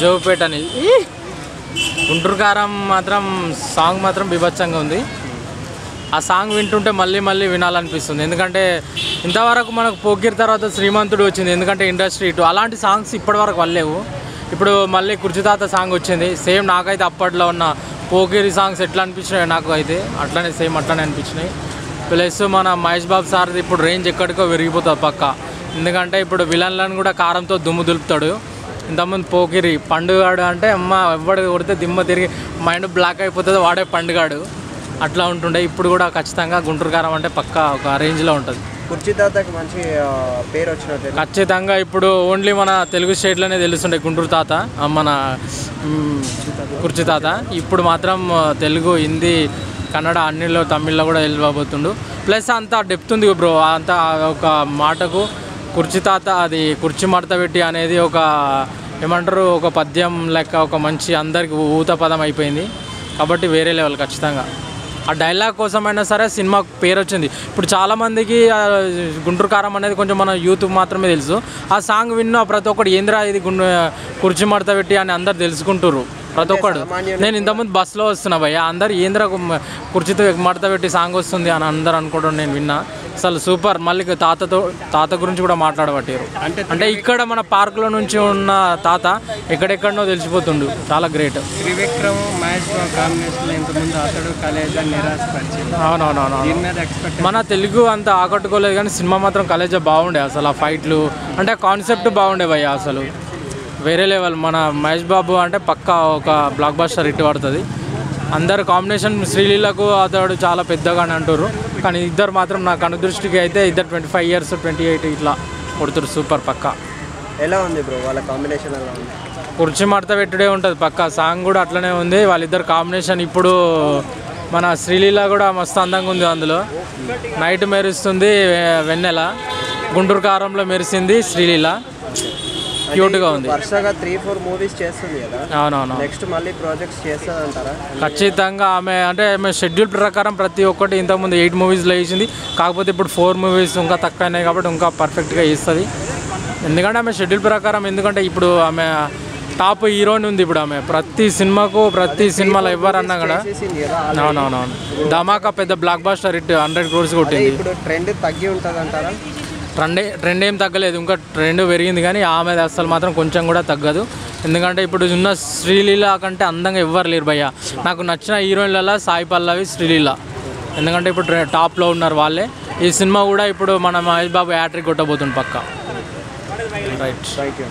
జోపేట అని గుంటూరు కారం మాత్రం సాంగ్ మాత్రం బీభత్సంగా ఉంది. ఆ సాంగ్ వింటుంటే మళ్ళీ మళ్ళీ వినాలనిపిస్తుంది. ఎందుకంటే ఇంతవరకు మనకు పోకిరి తర్వాత శ్రీమంతుడు వచ్చింది, ఎందుకంటే ఇండస్ట్రీ ఇటు అలాంటి సాంగ్స్ ఇప్పటివరకు వల్లేవు. ఇప్పుడు మళ్ళీ కుర్చితాత సాంగ్ వచ్చింది. సేమ్ నాకైతే అప్పట్లో ఉన్న పోకిరి సాంగ్స్ ఎట్లా అనిపించినాయి నాకు అయితే అట్లనే సేమ్ అట్లనే అనిపించినాయి. ప్లస్ మన మహేష్ బాబు సార్ది ఇప్పుడు రేంజ్ ఎక్కడికో విరిగిపోతుంది పక్క. ఎందుకంటే ఇప్పుడు విలన్లను కూడా కారంతో దుమ్ము దులుపుతాడు. ఇంతకుముందు పోకిరి పండుగాడు అంటే అమ్మ ఎవడు కొడితే దిమ్మ తిరిగి మైండ్ బ్లాక్ అయిపోతుంది, వాడే పండుగాడు అట్లా ఉంటుండే. ఇప్పుడు కూడా ఖచ్చితంగా గుంటూరు కారం అంటే పక్క ఒక రేంజ్లో ఉంటుంది. కుర్చితాతకి మంచి పేరు వచ్చినట్టు ఖచ్చితంగా ఇప్పుడు ఓన్లీ మన తెలుగు స్టేట్లోనే తెలుస్తుండే గుంటూరు తాత, మన కుర్చితాత. ఇప్పుడు మాత్రం తెలుగు, హిందీ, కన్నడ అన్నిలో తమిళ్లో కూడా వెళ్ళబోతుండు. ప్లస్ అంత డెప్త్ ఉంది బ్రో. అంత ఒక మాటకు కుర్చితాత అది కుర్చీ మడత పెట్టి అనేది ఒక ఏమంటారు ఒక పద్యం లెక్క ఒక మంచి అందరికి ఊత పదం అయిపోయింది. కాబట్టి వేరే లెవెల్ ఖచ్చితంగా. ఆ డైలాగ్ కోసమైనా సరే సినిమాకు పేరు వచ్చింది. ఇప్పుడు చాలామందికి గుంటూరు కారం అనేది కొంచెం మన యూత్ మాత్రమే తెలుసు. ఆ సాంగ్ విన్న ప్రతి ఒక్కటి ఏంద్రా ఇది కుర్చీ మడత పెట్టి అని అందరు తెలుసుకుంటారు ప్రతి ఒక్కడు. నేను ఇంతకుముందు బస్సులో వస్తున్నా భయ్య, అందరు ఏంద్రా కుర్చీతో మడత పెట్టి సాంగ్ వస్తుంది అని అందరు అనుకోవడం నేను విన్నా. అసలు సూపర్. మళ్ళీ తాత గురించి కూడా మాట్లాడబట్టారు. అంటే ఇక్కడ మన పార్కులో నుంచి ఉన్న తాత ఎక్కడెక్కడనో తెలిసిపోతుండు. చాలా గ్రేట్. త్రివిక్రమ్ మహేష్ బాబు కాంబినేషన్ ఇంతకుముందు అతడు కలేజా నిరాశపరిచింది. అవునవునవును. మన తెలుగు అంత ఆకట్టుకోలేదు కానీ సినిమా మాత్రం కలేజా బాగుండే. అసలు ఆ ఫైట్లు అంటే కాన్సెప్ట్ బాగుండే భయ్య, అసలు వేరే లెవెల్. మన మహేష్ బాబు అంటే పక్కా ఒక బ్లాక్ బస్టర్ హిట్ పడుతుంది. అందరు కాంబినేషన్ శ్రీలీలకు అతడు చాలా పెద్దగానే అంటారు, కానీ ఇద్దరు మాత్రం నా కనుదృష్టికి అయితే ఇద్దరు 25 years 28 ఇట్లా కొడుతురు. సూపర్ పక్కా. ఎలా ఉంది బ్రో వాళ్ళ కాంబినేషన్? ఎలా ఉంది? కుర్చీ మడత పెట్టుడే ఉంటుంది పక్కా. సాంగ్ కూడా అట్లనే ఉంది వాళ్ళిద్దరు కాంబినేషన్. ఇప్పుడు మన శ్రీలీల కూడా మస్తు అందంగా ఉంది. అందులో నైట్ మెరుస్తుంది వెన్నెల, గుంటూరు కారంలో మెరిసింది శ్రీలీల. క్యూట్గా ఉంది. వరుసగా 3-4 మూవీస్ చేస్తుంది కదా. అవునవును. నెక్స్ట్ మళ్ళీ ప్రాజెక్ట్స్ చేస్తుంది అంటారా? ఖచ్చితంగా. ఆమె షెడ్యూల్ ప్రకారం ప్రతి ఒక్కటి ఇంతకుముందు 8 moviesలో వేసింది. కాకపోతే ఇప్పుడు 4 movies ఇంకా తక్కువ అయినాయి కాబట్టి ఇంకా పర్ఫెక్ట్గా వేస్తుంది. ఎందుకంటే ఆమె షెడ్యూల్ ప్రకారం, ఎందుకంటే ఇప్పుడు ఆమె టాప్ హీరోయిన్ ఉంది. ఇప్పుడు ఆమె ప్రతి సినిమాలో ఎవరన్నా కూడా. అవునవునవును. ధమాకా పెద్ద బ్లాక్ బస్టర్ హిట్ 100 crores కొట్టింది. ఇప్పుడు ట్రెండ్ తగ్గి ఉంటుంది అంటారా? ట్రెండ్ ఏం తగ్గలేదు, ఇంకా ట్రెండ్ పెరిగింది. కానీ ఆమె అసలు మాత్రం కొంచెం కూడా తగ్గదు. ఎందుకంటే ఇప్పుడు ఉన్న శ్రీలీల కంటే అందంగా ఎవ్వరు లేరు భయ్య. నాకు నచ్చిన హీరోయిన్లలో సాయి పల్లవి, శ్రీలీల. ఎందుకంటే ఇప్పుడు టాప్లో ఉన్నారు వాళ్ళే. ఈ సినిమా కూడా ఇప్పుడు మన మహేష్ బాబు హ్యాట్రిక్ కొట్టబోతుంది పక్కా. రైట్. Thank you.